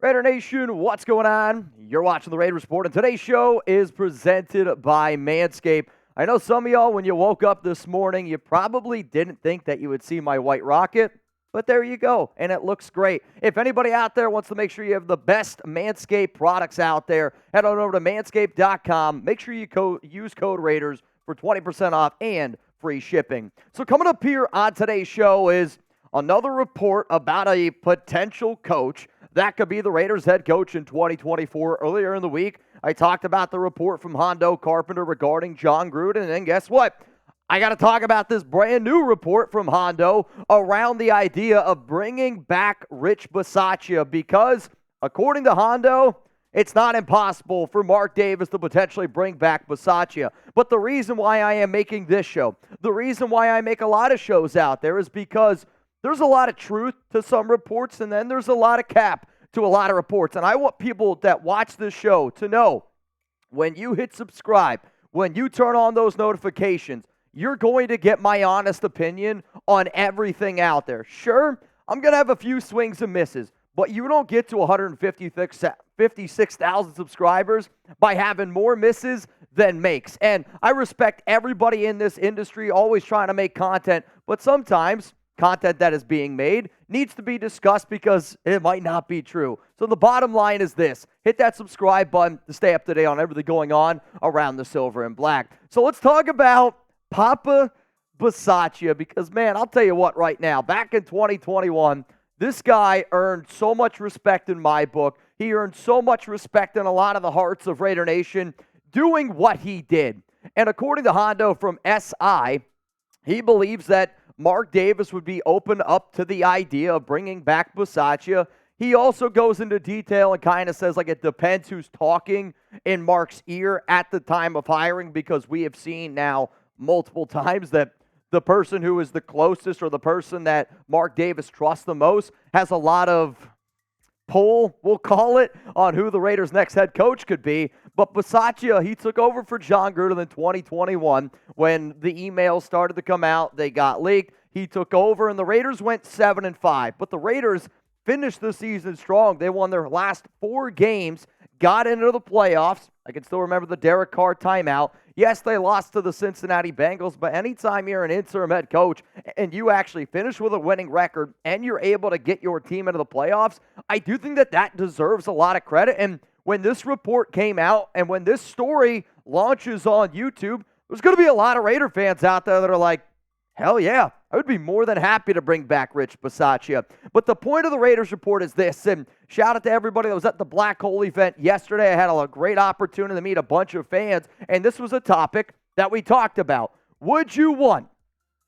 Raider Nation, what's going on? You're watching the Raiders Report, and today's show is presented by Manscaped. I know some of y'all, when you woke up this morning, you probably didn't think that you would see my white rocket, but there you go, and it looks great. If anybody out there wants to make sure you have the best Manscaped products out there, head on over to manscaped.com. Make sure you use code Raiders for 20% off and free shipping. So coming up here on today's show is another report about a potential coach that could be the Raiders head coach in 2024. Earlier in the week, I talked about the report from Hondo Carpenter regarding Jon Gruden, and guess what? I got to talk about this brand new report from Hondo around the idea of bringing back Rich Bisaccia because, according to Hondo, it's not impossible for Mark Davis to potentially bring back Bisaccia. But the reason why I am making this show, the reason why I make a lot of shows out there is because there's a lot of truth to some reports, and then there's a lot of cap to a lot of reports. And I want people that watch this show to know when you hit subscribe, when you turn on those notifications, you're going to get my honest opinion on everything out there. Sure, I'm going to have a few swings and misses, but you don't get to 156,000 subscribers by having more misses than makes. And I respect everybody in this industry always trying to make content, but sometimes content that is being made needs to be discussed because it might not be true. So the bottom line is this. Hit that subscribe button to stay up to date on everything going on around the silver and black. So let's talk about Papa Bisaccia because, man, I'll tell you what right now. Back in 2021, this guy earned so much respect in my book. He earned so much respect in a lot of the hearts of Raider Nation doing what he did. And according to Hondo from SI, he believes that Mark Davis would be open up to the idea of bringing back Bisaccia. He also goes into detail and kind of says, like, it depends who's talking in Mark's ear at the time of hiring, because we have seen now multiple times that the person who is the closest or the person that Mark Davis trusts the most has a lot of pull, we'll call it, on who the Raiders' next head coach could be. But Bisaccia, he took over for Jon Gruden in 2021 when the emails started to come out. They got leaked. He took over, and the Raiders went 7-5. But the Raiders finished the season strong. They won their last 4 games, got into the playoffs. I can still remember the Derek Carr timeout. Yes, they lost to the Cincinnati Bengals, but anytime you're an interim head coach and you actually finish with a winning record and you're able to get your team into the playoffs, I do think that that deserves a lot of credit. And when this report came out and when this story launches on YouTube, there's going to be a lot of Raider fans out there that are like, hell yeah, I would be more than happy to bring back Rich Bisaccia. But the point of the Raiders report is this, and shout out to everybody that was at the Black Hole event yesterday. I had a great opportunity to meet a bunch of fans, and this was a topic that we talked about. Would you want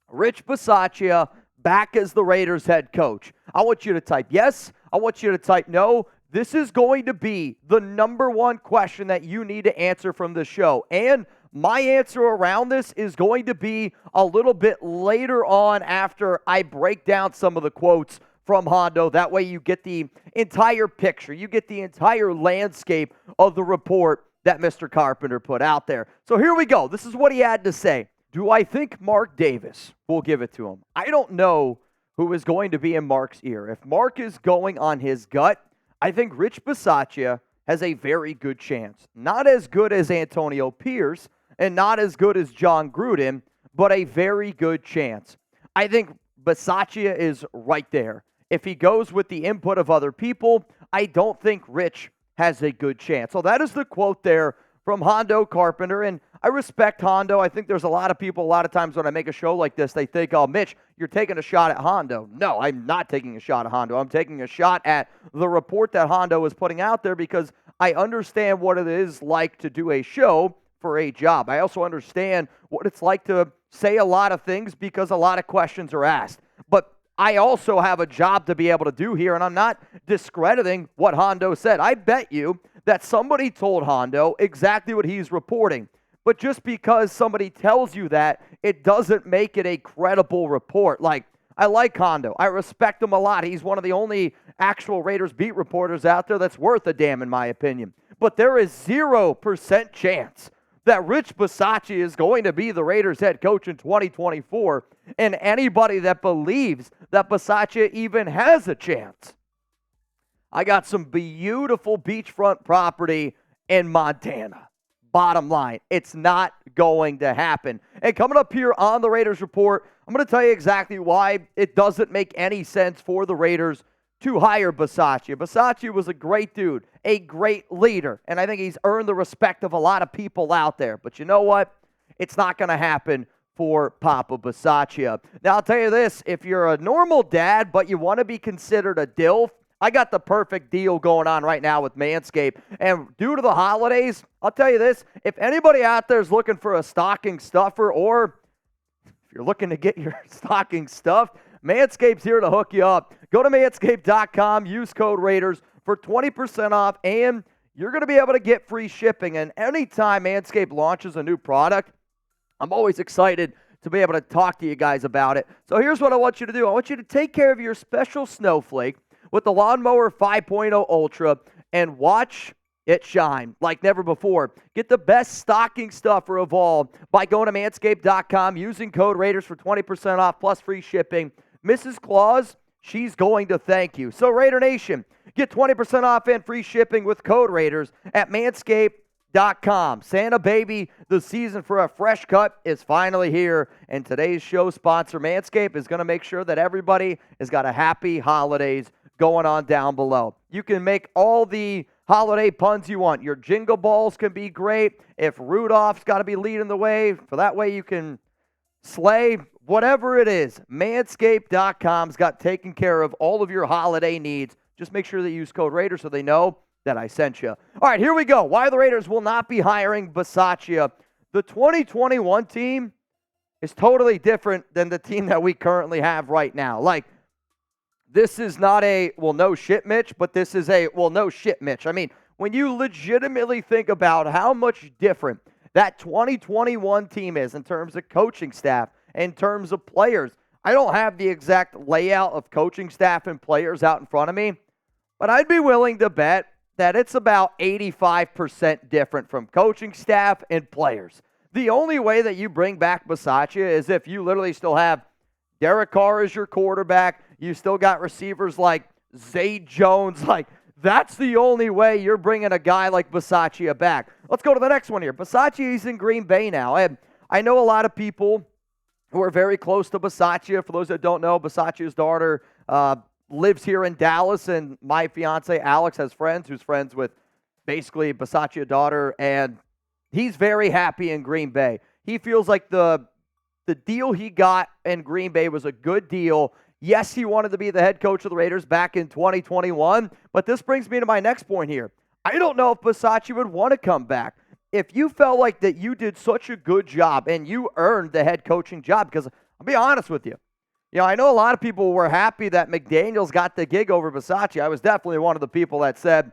Rich Bisaccia back as the Raiders head coach? I want you to type yes. I want you to type no. This is going to be the number one question that you need to answer from the show. And my answer around this is going to be a little bit later on after I break down some of the quotes from Hondo. That way you get the entire picture. You get the entire landscape of the report that Mr. Carpenter put out there. So here we go. This is what he had to say. Do I think Mark Davis will give it to him? I don't know who is going to be in Mark's ear. If Mark is going on his gut, I think Rich Bisaccia has a very good chance. Not as good as Antonio Pierce and not as good as Jon Gruden, but a very good chance. I think Bisaccia is right there. If he goes with the input of other people, I don't think Rich has a good chance. So that is the quote there from Hondo Carpenter, and I respect Hondo. I think there's a lot of people, a lot of times when I make a show like this, they think, oh, Mitch, you're taking a shot at Hondo. No, I'm not taking a shot at Hondo. I'm taking a shot at the report that Hondo is putting out there because I understand what it is like to do a show for a job. I also understand what it's like to say a lot of things because a lot of questions are asked. But I also have a job to be able to do here, and I'm not discrediting what Hondo said. I bet you that somebody told Hondo exactly what he's reporting. But just because somebody tells you that, it doesn't make it a credible report. Like, I like Hondo. I respect him a lot. He's one of the only actual Raiders beat reporters out there that's worth a damn, in my opinion. But there is 0% chance that Rich Bisaccia is going to be the Raiders head coach in 2024, and anybody that believes that Bisaccia even has a chance, I got some beautiful beachfront property in Montana. Bottom line, it's not going to happen. And coming up here on the Raiders Report, I'm going to tell you exactly why it doesn't make any sense for the Raiders to hire Bisaccia. Bisaccia was a great dude, a great leader, and I think he's earned the respect of a lot of people out there. But you know what? It's not going to happen for Papa Bisaccia. Now, I'll tell you this, if you're a normal dad, but you want to be considered a DILF, I got the perfect deal going on right now with Manscaped. And due to the holidays, I'll tell you this, if anybody out there is looking for a stocking stuffer, or if you're looking to get your stocking stuffed, Manscaped's here to hook you up. Go to manscaped.com, use code Raiders for 20% off, and you're going to be able to get free shipping. And anytime Manscaped launches a new product, I'm always excited to be able to talk to you guys about it. So here's what I want you to do. I want you to take care of your special snowflake with the Lawnmower 5.0 Ultra and watch it shine like never before. Get the best stocking stuffer of all by going to manscaped.com, using code Raiders for 20% off plus free shipping. Mrs. Claus, she's going to thank you. So Raider Nation, get 20% off and free shipping with code Raiders at manscaped.com. Santa baby, the season for a fresh cut is finally here, and today's show sponsor, Manscaped, is going to make sure that everybody has got a happy holidays going on down below. You can make all the holiday puns you want. Your jingle balls can be great. If Rudolph's got to be leading the way, for that way you can slay, whatever it is, manscaped.com's got taken care of all of your holiday needs. Just make sure that you use code Raiders so they know that I sent you. All right, here we go. Why the Raiders will not be hiring Bisaccia. The 2021 team is totally different than the team that we currently have right now. Like, this is not a, well, no shit, Mitch, but this is a, well, no shit, Mitch. I mean, when you legitimately think about how much different that 2021 team is in terms of coaching staff, in terms of players, I don't have the exact layout of coaching staff and players out in front of me, but I'd be willing to bet that it's about 85% different from coaching staff and players. The only way that you bring back Bisaccia is if you literally still have Derek Carr as your quarterback. You still got receivers like Zay Jones. Like, that's the only way you're bringing a guy like Bisaccia back. Let's go to the next one here. Bisaccia is in Green Bay now. And I know a lot of people who are very close to Bisaccia. For those that don't know, Bisaccia's daughter lives here in Dallas, and my fiance Alex has friends who's friends with basically Bisaccia's daughter, and he's very happy in Green Bay. He feels like the deal he got in Green Bay was a good deal. Yes, he wanted to be the head coach of the Raiders back in 2021, but this brings me to my next point here. I don't know if Bisaccia would want to come back. If you felt like that you did such a good job and you earned the head coaching job, because I'll be honest with you, I know a lot of people were happy that McDaniels got the gig over Bisaccia. I was definitely one of the people that said,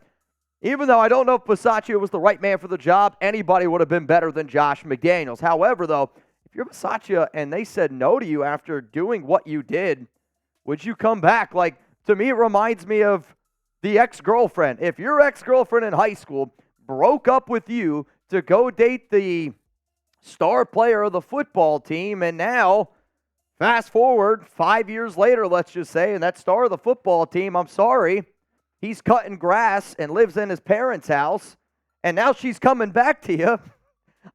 even though I don't know if Bisaccia was the right man for the job, anybody would have been better than Josh McDaniels. However, though, if you're Bisaccia and they said no to you after doing what you did, would you come back? Like, to me, it reminds me of the ex-girlfriend. If your ex-girlfriend in high school broke up with you to go date the star player of the football team, and now, fast forward 5 years later, let's just say, and that star of the football team, I'm sorry, he's cutting grass and lives in his parents' house, and now she's coming back to you.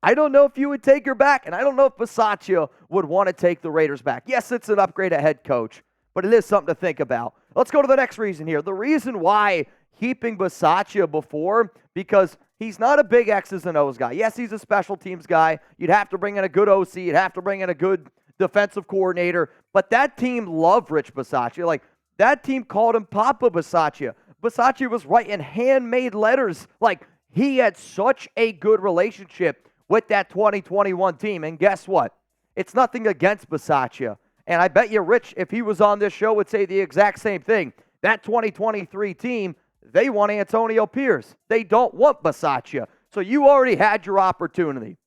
I don't know if you would take her back, and I don't know if Bisaccia would want to take the Raiders back. Yes, it's an upgrade at head coach, but it is something to think about. Let's go to the next reason here. The reason why keeping Bisaccia before, because he's not a big X's and O's guy. Yes, he's a special teams guy. You'd have to bring in a good OC. You'd have to bring in a good defensive coordinator. But that team loved Rich Bisaccia. Like, that team called him Papa Bisaccia. Bisaccia was writing handmade letters. Like, he had such a good relationship with that 2021 team. And guess what? It's nothing against Bisaccia. And I bet you Rich, if he was on this show, would say the exact same thing. That 2023 team, they want Antonio Pierce. They don't want Bisaccia. So you already had your opportunity.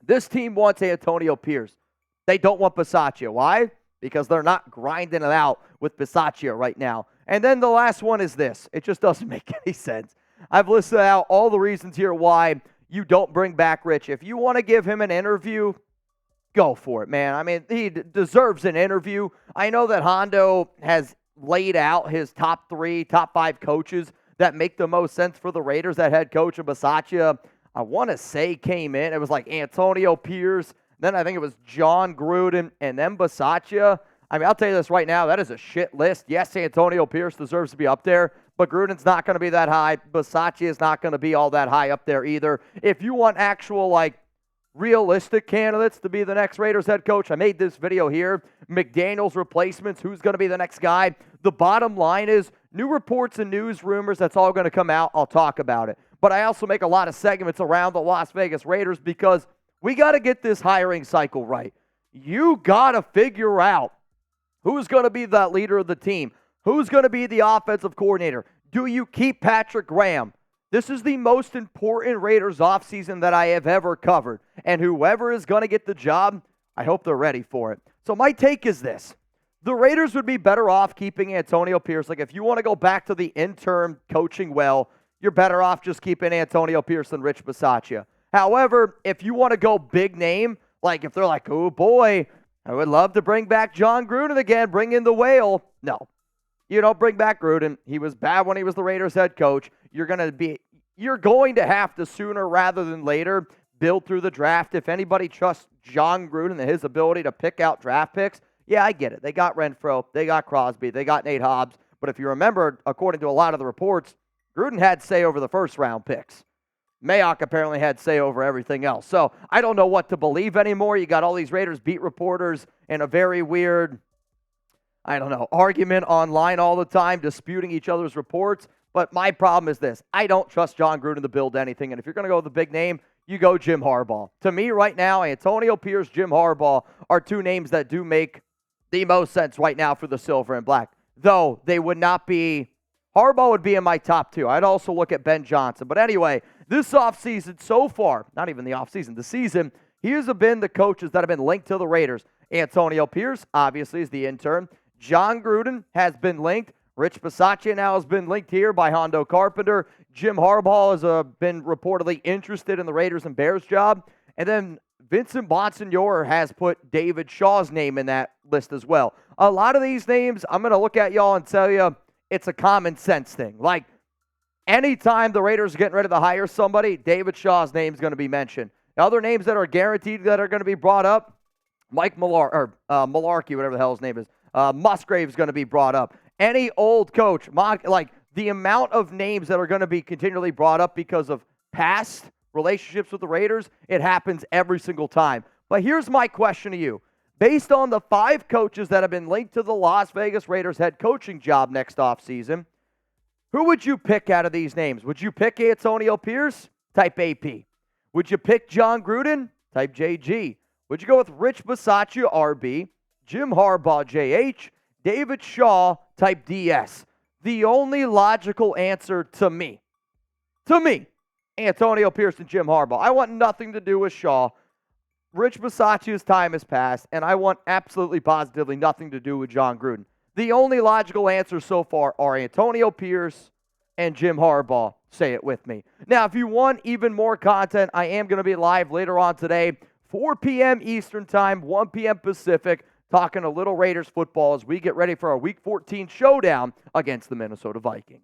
This team wants Antonio Pierce. They don't want Bisaccia. Why? Because they're not grinding it out with Bisaccia right now. And then the last one is this. It just doesn't make any sense. I've listed out all the reasons here why you don't bring back Rich. If you want to give him an interview, go for it, man. I mean, he deserves an interview. I know that Hondo has laid out his top 3, top 5 coaches that make the most sense for the Raiders. That head coach of Bisaccia, I want to say, came in. It was like Antonio Pierce. Then I think it was Jon Gruden and then Bisaccia. I mean, I'll tell you this right now. That is a shit list. Yes, Antonio Pierce deserves to be up there, but Gruden's not going to be that high. Bisaccia is not going to be all that high up there either. If you want actual, like, realistic candidates to be the next Raiders head coach, I made this video here. McDaniel's replacements, who's going to be the next guy? The bottom line is new reports and news rumors, that's all going to come out. I'll talk about it. But I also make a lot of segments around the Las Vegas Raiders because we got to get this hiring cycle right. You got to figure out who's going to be that leader of the team. Who's going to be the offensive coordinator? Do you keep Patrick Graham? This is the most important Raiders offseason that I have ever covered. And whoever is going to get the job, I hope they're ready for it. So my take is this. The Raiders would be better off keeping Antonio Pierce. Like, if you want to go back to the interim coaching well, you're better off just keeping Antonio Pierce than Rich Bisaccia. However, if you want to go big name, like if they're like, oh boy, I would love to bring back Jon Gruden again, bring in the whale. No, you don't bring back Gruden. He was bad when he was the Raiders head coach. You're going to have to sooner rather than later build through the draft. If anybody trusts Jon Gruden and his ability to pick out draft picks, yeah, I get it. They got Renfro, they got Crosby, they got Nate Hobbs. But if you remember, according to a lot of the reports, Gruden had say over the first round picks. Mayock apparently had say over everything else. So I don't know what to believe anymore. You got all these Raiders beat reporters in a very weird, argument online all the time, disputing each other's reports. But my problem is this. I don't trust Jon Gruden to build anything. And if you're going to go with the big name, you go Jim Harbaugh. To me right now, Antonio Pierce, Jim Harbaugh are two names that do make the most sense right now for the silver and black. Though they would not be, Harbaugh would be in my top 2. I'd also look at Ben Johnson. But anyway, this offseason so far, not even the offseason, the season, here's been the coaches that have been linked to the Raiders. Antonio Pierce, obviously, is the intern. Jon Gruden has been linked. Rich Bisaccia now has been linked here by Hondo Carpenter. Jim Harbaugh has been reportedly interested in the Raiders and Bears job. And then Vincent Bonsignore has put David Shaw's name in that list as well. A lot of these names, I'm going to look at y'all and tell you it's a common sense thing. Like, anytime the Raiders are getting ready to hire somebody, David Shaw's name is going to be mentioned. The other names that are guaranteed that are going to be brought up, Mike Mularkey, whatever the hell his name is, Musgrave is going to be brought up. Any old coach, like the amount of names that are going to be continually brought up because of past relationships with the Raiders, it happens every single time. But here's my question to you. Based on the 5 coaches that have been linked to the Las Vegas Raiders head coaching job next offseason, who would you pick out of these names? Would you pick Antonio Pierce? Type AP. Would you pick Jon Gruden? Type JG. Would you go with Rich Bisaccia, RB, Jim Harbaugh, JH, David Shaw, type DS? The only logical answer to me, Antonio Pierce and Jim Harbaugh. I want nothing to do with Shaw. Rich Bisaccia's time has passed, and I want absolutely positively nothing to do with Jon Gruden. The only logical answers so far are Antonio Pierce and Jim Harbaugh. Say it with me. Now, if you want even more content, I am going to be live later on today, 4 p.m. Eastern Time, 1 p.m. Pacific, talking a little Raiders football as we get ready for our Week 14 showdown against the Minnesota Vikings.